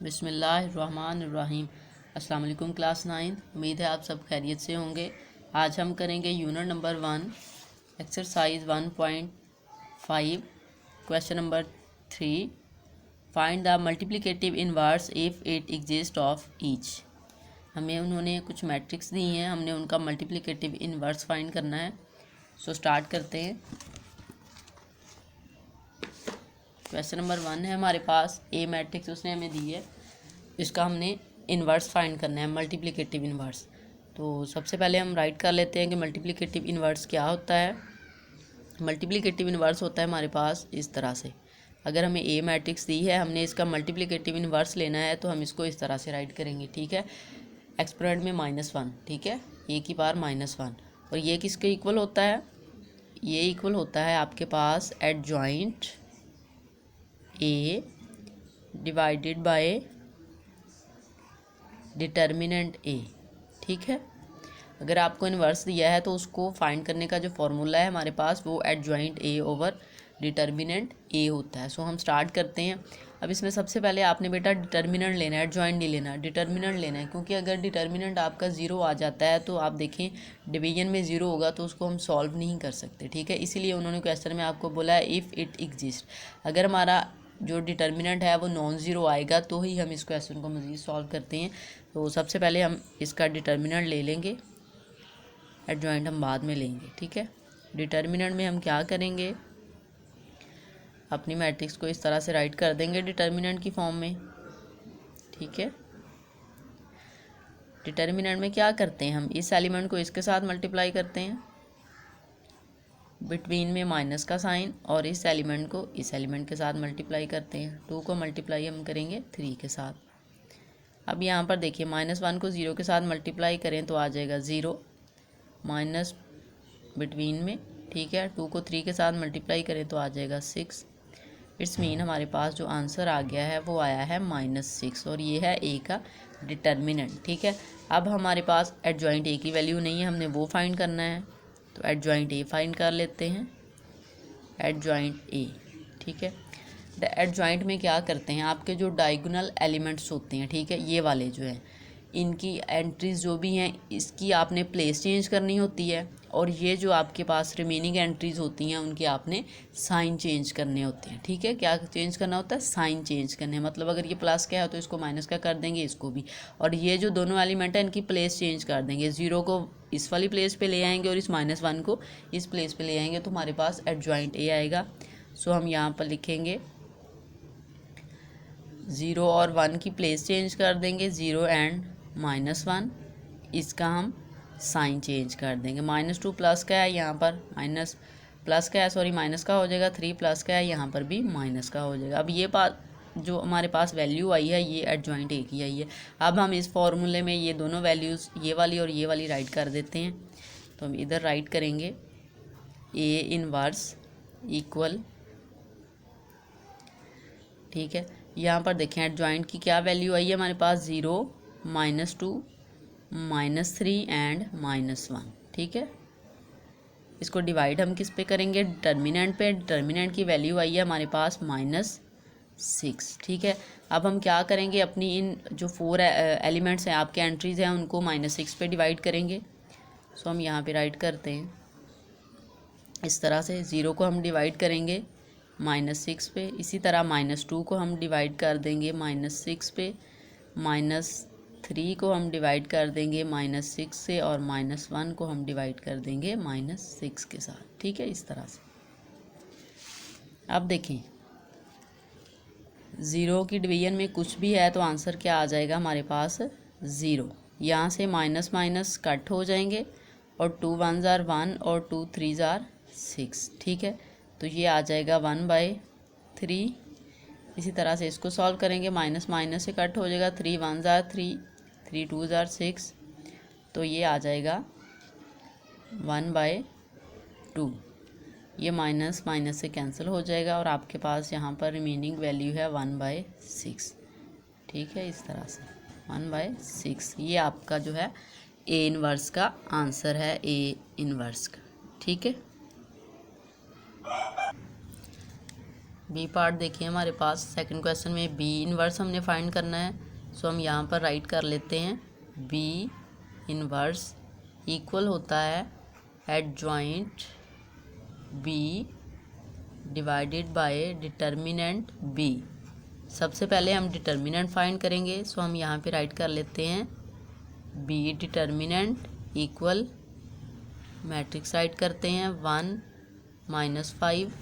बिस्मिल्लाहिर्रहमानिर्रहीम। अस्सलाम वालेकुम क्लास 9। उम्मीद है आप सब खैरियत से होंगे। आज हम करेंगे unit number 1 exercise 1.5 question number 3। Find the multiplicative inverse if it exist of each. हमें उन्होंने कुछ मैट्रिक्स दी हैं, हमने उनका मल्टीप्लिकेटिव इनवर्स फाइंड करना है। सो स्टार्ट करते हैं। क्वेश्चन नंबर 1 है हमारे पास, ए मैट्रिक्स उसने हमें दी है, इसका हमने इन्वर्स फाइंड करना है, मल्टीप्लिकेटिव इन्वर्स। तो सबसे पहले हम राइट कर लेते हैं कि मल्टीप्लिकेटिव इन्वर्स क्या होता है। मल्टीप्लिकेटिव इन्वर्स होता है हमारे पास इस तरह से, अगर हमें ए मैट्रिक्स दी है, हमने इसका मल्टीप्लिकेटिव इन्वर्स लेना है तो हम इसको इस तरह से राइट करेंगे, ठीक है। एक्सपोनेंट में -1, ठीक है, ए की पावर -1, और ये किसके इक्वल होता है, ये इक्वल होता है आपके पास adjoint A divided by determinant A, ठीक है। अगर आपको इन्वर्स दिया है तो उसको फाइंड करने का जो फॉर्मूला है हमारे पास वो एडजॉइंट ए ओवर डिटर्मिनेंट ए होता है। सो हम स्टार्ट करते हैं। अब इसमें सबसे पहले आपने बेटा डिटर्मिनेंट लेना है, एडजॉइंट नहीं लेना, डिटर्मिनेंट लेना है, क्योंकि अगर डिटर्मिनेंट आपका ज़ीरो आ जाता है तो आप देखें डिवीजन में ज़ीरो होगा तो उसको हम सॉल्व नहीं कर सकते, ठीक है। इसीलिए उन्होंने क्वेश्चन में आपको बोला है इफ़ इट एग्जिस्ट, अगर हमारा जो डिटर्मिनेंट है वो नॉन ज़ीरो आएगा तो ही हम इस क्वेश्चन को मज़ीद सॉल्व करते हैं। तो सबसे पहले हम इसका डिटर्मिनेंट ले लेंगे, एडजॉइंट हम बाद में लेंगे, ठीक है। डिटर्मिनेंट में हम क्या करेंगे, अपनी मैट्रिक्स को इस तरह से राइट कर देंगे डिटर्मिनेंट की फॉर्म में, ठीक है। डिटर्मिनेंट में क्या करते हैं, हम इस एलिमेंट को इसके साथ मल्टीप्लाई करते हैं, बिटवीन में माइनस का साइन, और इस एलिमेंट को इस एलिमेंट के साथ मल्टीप्लाई करते हैं। 2 को मल्टीप्लाई हम करेंगे 3 के साथ। अब यहाँ पर देखिए -1 को 0 के साथ मल्टीप्लाई करें तो आ जाएगा 0, माइनस बिटवीन में, ठीक है। 2 को 3 के साथ मल्टीप्लाई करें तो आ जाएगा 6। इट्स मीन हमारे पास जो आंसर आ गया है वो आया है -6, और ये है ए का डिटर्मिनेंट, ठीक है। अब हमारे पास एडजॉइंट ए की वैल्यू नहीं है, हमने वो फाइंड करना है, तो एडजॉइंट ए फाइंड कर लेते हैं, एडजॉइंट ए, ठीक है। द एडजॉइंट में क्या करते हैं, आपके जो डायगोनल एलिमेंट्स होते हैं, ठीक है, ये वाले जो हैं, इनकी एंट्रीज जो भी हैं इसकी आपने प्लेस चेंज करनी होती है, और ये जो आपके पास रिमेनिंग एंट्रीज होती हैं उनके आपने साइन चेंज करने होते हैं, ठीक है। क्या चेंज करना होता है, साइन चेंज करने, मतलब अगर ये प्लस का है तो इसको माइनस का कर देंगे, इसको भी, और ये जो दोनों एलिमेंट हैं इनकी प्लेस चेंज कर देंगे, 0 को इस वाली प्लेस पे ले आएंगे और इस -1 को इस प्लेस पे ले आएंगे, तो हमारे पास एडजॉइंट ए आएगा। सो हम यहाँ पर लिखेंगे 0 और 1 की प्लेस चेंज कर देंगे, 0 एंड -1, इसका हम साइन चेंज कर देंगे। -2 प्लस का है, यहाँ पर माइनस प्लस का है, सॉरी माइनस का हो जाएगा, 3 प्लस का है, यहाँ पर भी माइनस का हो जाएगा। अब ये बात जो हमारे पास वैल्यू आई है ये एडजॉइंट ए की आई है। अब हम इस फॉर्मूले में ये दोनों वैल्यूज़, ये वाली और ये वाली राइट कर देते हैं। तो हम इधर राइट करेंगे ए इनवर्स इक्वल, ठीक है। यहाँ पर देखें एडजॉइंट की क्या वैल्यू आई है हमारे पास, 0, -2, -3 एंड -1, ठीक है। इसको डिवाइड हम किस पे करेंगे, डिटर्मिनेंट पे। डिटर्मिनेंट की वैल्यू आई है हमारे पास -6, ठीक है। अब हम क्या करेंगे, अपनी इन जो 4 एलिमेंट्स हैं आपके एंट्रीज हैं उनको -6 पे डिवाइड करेंगे। सो हम यहाँ पे राइट करते हैं इस तरह से, 0 को हम डिवाइड करेंगे -6 पे, इसी तरह -2 को हम डिवाइड कर देंगे -6 पे, -3 को हम डिवाइड कर देंगे -6 से, और -1 को हम डिवाइड कर देंगे -6 के साथ, ठीक है, इस तरह से। अब देखें 0 की डिवीजन में कुछ भी है तो आंसर क्या आ जाएगा हमारे पास, 0। यहाँ से माइनस माइनस कट हो जाएंगे, और 2 1s are 1 और 2 3s are 6, ठीक है। तो ये आ जाएगा 1/3। इसी तरह से इसको सॉल्व करेंगे, माइनस माइनस से कट हो जाएगा, 3 1s are 3, 3 2s are 6, तो ये आ जाएगा 1/2। ये माइनस माइनस से कैंसिल हो जाएगा, और आपके पास यहाँ पर रिमेनिंग वैल्यू है 1/6, ठीक है, इस तरह से 1/6। ये आपका जो है ए इनवर्स का आंसर है, ए इनवर्स का, ठीक है। बी पार्ट देखिए हमारे पास सेकंड क्वेश्चन में बी इनवर्स हमने फाइंड करना है। सो हम यहाँ पर राइट कर लेते हैं बी इनवर्स इक्वल होता है adjoint B divided by determinant B. सबसे पहले हम डिटर्मिनेंट फाइंड करेंगे। सो हम यहाँ पे राइट कर लेते हैं B determinant equal matrix write करते हैं 1 -5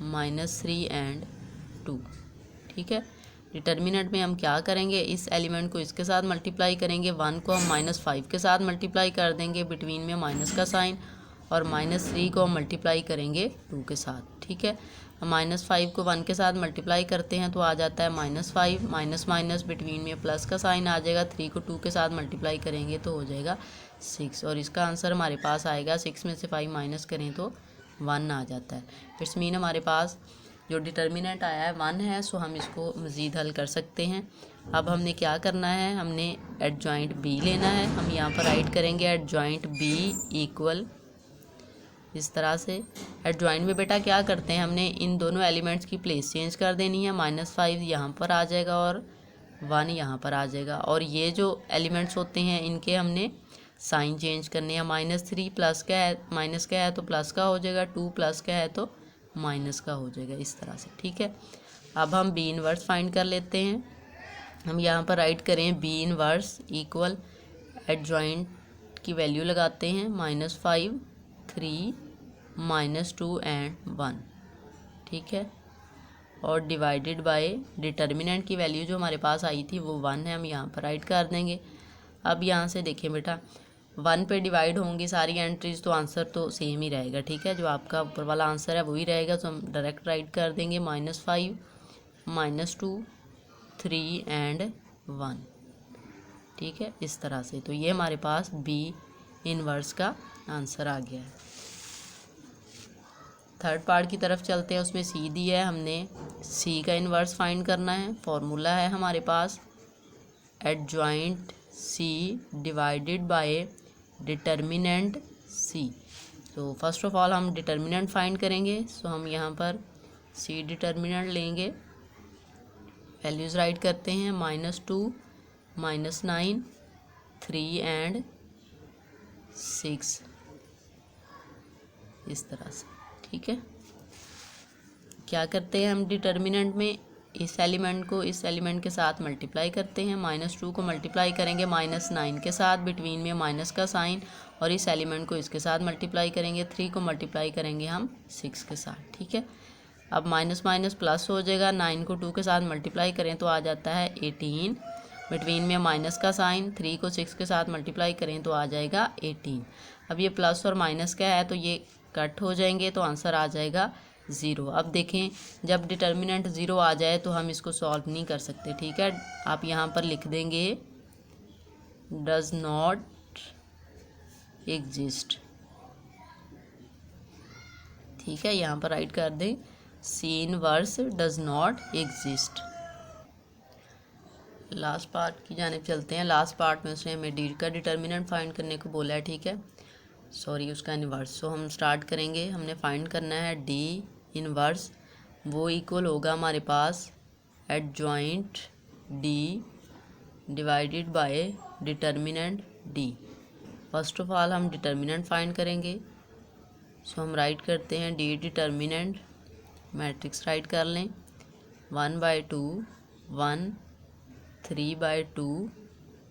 -3 एंड 2। ठीक है, डिटर्मिनेंट में हम क्या करेंगे, इस एलिमेंट को इसके साथ मल्टीप्लाई करेंगे, 1 को हम -5 के साथ मल्टीप्लाई कर देंगे, बिटवीन में माइनस का साइन, और -3 को हम मल्टीप्लाई करेंगे 2 के साथ। ठीक है, हम -5 को 1 के साथ मल्टीप्लाई करते हैं तो आ जाता है -5, माइनस माइनस बिटवीन में प्लस का साइन आ जाएगा, 3 को 2 के साथ मल्टीप्लाई करेंगे तो हो जाएगा 6, और इसका आंसर हमारे पास आएगा 6 में से 5 माइनस करें तो 1 आ जाता है। इट्स मीन हमारे पास जो डिटर्मिनेंट आया है 1 है। सो हम इसको मज़ीद हल कर सकते हैं। अब हमने क्या करना है, हमने एडजॉइंट बी लेना है। हम यहाँ पर राइट करेंगे एडजॉइंट बी इक्वल इस तरह से। एडजॉइंट में बेटा क्या करते हैं, हमने इन दोनों एलिमेंट्स की प्लेस चेंज कर देनी है। -5 यहाँ पर आ जाएगा और 1 यहाँ पर आ जाएगा, और ये जो एलिमेंट्स होते हैं इनके हमने साइन चेंज करने हैं। -3 प्लस का है, माइनस का है तो प्लस का हो जाएगा, 2 प्लस का है तो माइनस का हो जाएगा, इस तरह से। ठीक है, अब हम बी इनवर्स फाइंड कर लेते हैं। हम यहाँ पर राइट करें बी इनवर्स इक्वल एडजॉइंट की वैल्यू लगाते हैं -5 3 -2 एंड 1। ठीक है, और डिवाइडेड बाय डिटर्मिनेंट की वैल्यू जो हमारे पास आई थी वो 1 है, हम यहाँ पर राइट कर देंगे। अब यहाँ से देखिए बेटा 1 पे डिवाइड होंगी सारी एंट्रीज तो आंसर तो सेम ही रहेगा। ठीक है, जो आपका ऊपर वाला आंसर है वही रहेगा, तो हम डायरेक्ट राइट कर देंगे -5 -2 3 एंड 1। ठीक है, इस तरह से। तो ये हमारे पास बी इनवर्स का आंसर आ गया है। थर्ड पार्ट की तरफ चलते हैं, उसमें सी दी है, हमने सी का इन्वर्स फाइंड करना है। फॉर्मूला है हमारे पास adjoint C divided by determinant C. तो फर्स्ट ऑफ ऑल हम डिटर्मिनेंट फाइंड करेंगे। सो हम यहाँ पर सी डिटर्मिनेंट लेंगे, वैल्यूज़ राइट करते हैं -2 -9 3 एंड 6, इस तरह से। ठीक है, क्या करते हैं हम डिटर्मिनेंट में इस एलिमेंट को इस एलिमेंट के साथ मल्टीप्लाई करते हैं। -2 को मल्टीप्लाई करेंगे -9 के साथ, बिटवीन में माइनस का साइन, और इस एलिमेंट को इसके साथ मल्टीप्लाई करेंगे। 3 को मल्टीप्लाई करेंगे हम 6 के साथ। ठीक है, अब माइनस माइनस प्लस हो जाएगा, 9 को 2 के साथ मल्टीप्लाई करें तो आ जाता है 18, बिटवीन में माइनस का साइन, 3 को 6 के साथ मल्टीप्लाई करें तो आ जाएगा 18। अब ये प्लस और माइनस का है तो ये कट हो जाएंगे तो आंसर आ जाएगा 0। अब देखें जब डिटर्मिनेंट 0 आ जाए तो हम इसको सॉल्व नहीं कर सकते। ठीक है, आप यहाँ पर लिख देंगे डज नॉट एग्जिस्ट। ठीक है, यहाँ पर राइट कर दें C inverse does not exist. Last part की जानिब चलते हैं। लास्ट पार्ट में उसने हमें डी का डिटर्मिनेंट फाइंड करने को बोला है। ठीक है, सॉरी उसका इनवर्स। सो हम स्टार्ट करेंगे, हमने फाइंड करना है डी इनवर्स, वो इक्वल होगा हमारे पास adjoint D divided by determinant D. First of all हम डिटर्मिनेंट फाइंड करेंगे। सो हम राइट करते हैं डी डिटर्मिनेंट, मैट्रिक्स राइट कर लें 1/2 1 3/2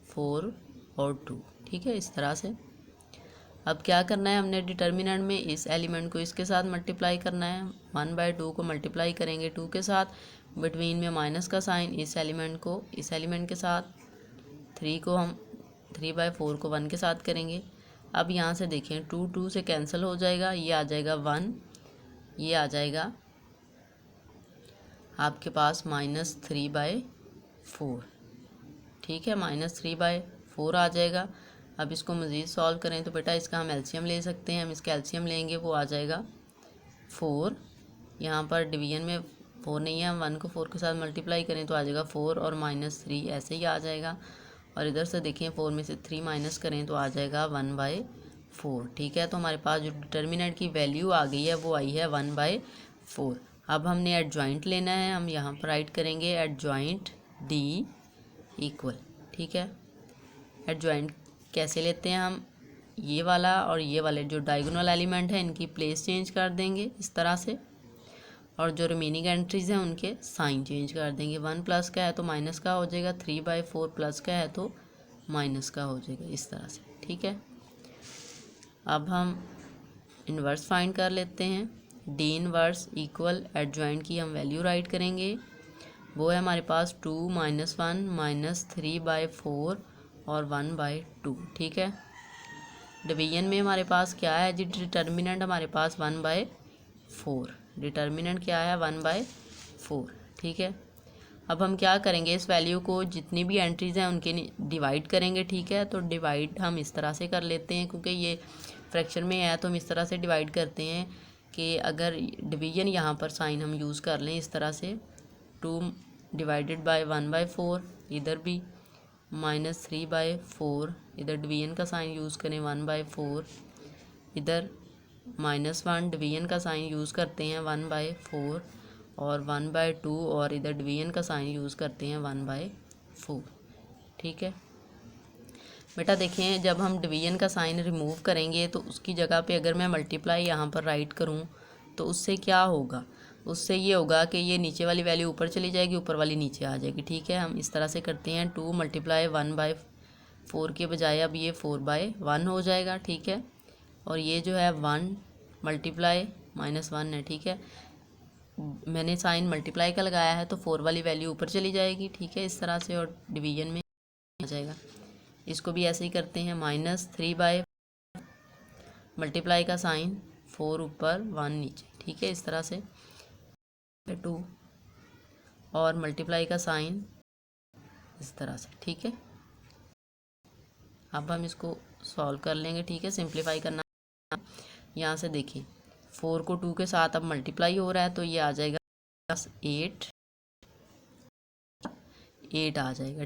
4 और 2। ठीक है, इस तरह से। अब क्या करना है, हमने डिटर्मिनेंट में इस एलिमेंट को इसके साथ मल्टीप्लाई करना है। 1/2 को मल्टीप्लाई करेंगे 2 के साथ, बिटवीन में माइनस का साइन, इस एलिमेंट को इस एलिमेंट के साथ, 3 को हम 3/4 को 1 के साथ करेंगे। अब यहाँ से देखें 2 से कैंसिल हो जाएगा, ये आ जाएगा 1, ये आ जाएगा आपके पास -3/4। ठीक है, -3/4 आ जाएगा। अब इसको मज़ीद सॉल्व करें तो बेटा इसका हम एलसीएम ले सकते हैं। हम इसका एलसीएम लेंगे, वो आ जाएगा 4। यहाँ पर डिवीजन में 4 नहीं है, हम 1 को 4 के साथ मल्टीप्लाई करें तो आ जाएगा 4 और -3 ऐसे ही आ जाएगा। और इधर से देखें 4 में से 3 माइनस करें तो आ जाएगा 1/4। ठीक है, तो हमारे पास जो डिटर्मिनेंट की वैल्यू आ गई है वो आई है 1/4। अब हमने एडजॉइंट लेना है, हम यहाँ पर राइट करेंगे एडजॉइंट डी इक्वल, ठीक है। एडजॉइंट कैसे लेते हैं हम, ये वाला और ये वाले जो डायगोनल एलिमेंट है इनकी प्लेस चेंज कर देंगे इस तरह से, और जो रिमेनिंग एंट्रीज हैं उनके साइन चेंज कर देंगे। 1 प्लस का है तो माइनस का हो जाएगा, 3/4 प्लस का है तो माइनस का हो जाएगा इस तरह से, ठीक है। अब हम इन्वर्स फाइंड कर लेते हैं। डी इन्वर्स इक्वल एडजॉइंट की हम वैल्यू राइट करेंगे, वो है हमारे पास 2 - 1 - 3/4 और 1/2, ठीक है। डिवीजन में हमारे पास क्या है जी, डिटर्मिनेंट हमारे पास 1/4, डिटर्मिनेंट क्या है 1/4, ठीक है। अब हम क्या करेंगे, इस वैल्यू को जितनी भी एंट्रीज हैं उनके डिवाइड करेंगे, ठीक है। तो डिवाइड हम इस तरह से कर लेते हैं, क्योंकि ये फ्रैक्शन में है तो हम इस तरह से डिवाइड करते हैं कि अगर डिवीजन यहाँ पर साइन हम यूज़ कर लें इस तरह से, 2 डिवाइडेड बाय 1/4, इधर भी -3/4, इधर डिवीजन का साइन यूज़ करें 1/4, इधर -1 डिवीजन का साइन यूज़ करते हैं 1/4 और 1/2, और इधर डिवीजन का साइन यूज़ करते हैं 1/4, ठीक है। बेटा देखें, जब हम डिवीजन का साइन रिमूव करेंगे तो उसकी जगह पे अगर मैं मल्टीप्लाई यहाँ पर राइट करूँ तो उससे क्या होगा, उससे ये होगा कि ये नीचे वाली वैल्यू ऊपर चली जाएगी, ऊपर वाली नीचे आ जाएगी, ठीक है। हम इस तरह से करते हैं, 2 × 1/4 के बजाय अब ये 4/1 हो जाएगा, ठीक है। और ये जो है 1 × -1 है, ठीक है। मैंने साइन मल्टीप्लाई का लगाया है तो 4 वाली वैल्यू ऊपर चली जाएगी, ठीक है, इस तरह से, और डिवीजन में आ जाएगा। इसको भी ऐसे ही करते हैं, -3/, मल्टीप्लाई का साइन 4 ऊपर 1 नीचे, ठीक है, इस तरह से 2, और मल्टीप्लाई का साइन इस तरह से, ठीक है। अब हम इसको सॉल्व कर लेंगे, ठीक है, सिंप्लीफाई करना। यहाँ से देखिए 4 को 2 के साथ अब मल्टीप्लाई हो रहा है तो ये आ जाएगा 8 आ जाएगा।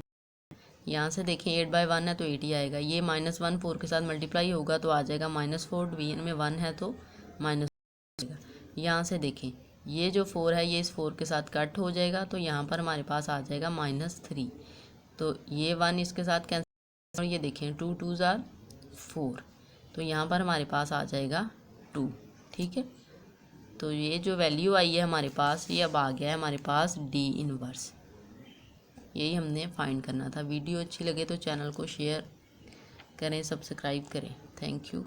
यहाँ से देखिए 8/1 है तो 8 ही आएगा। ये -1 4 के साथ मल्टीप्लाई होगा तो आ जाएगा -4, डिवीजन में 1 है तो माइनस आएगा। यहाँ से देखें ये जो 4 है ये इस 4 के साथ कट हो जाएगा तो यहाँ पर हमारे पास आ जाएगा -3, तो ये 1 इसके साथ कैंसिल, और ये देखें 2 2 ज़ार 4, तो यहाँ पर हमारे पास आ जाएगा 2, ठीक है। तो ये जो वैल्यू आई है हमारे पास, ये अब आ गया है हमारे पास डी इनवर्स। यही हमने फाइंड करना था। वीडियो अच्छी लगे तो चैनल को शेयर करें, सब्सक्राइब करें। Thank you.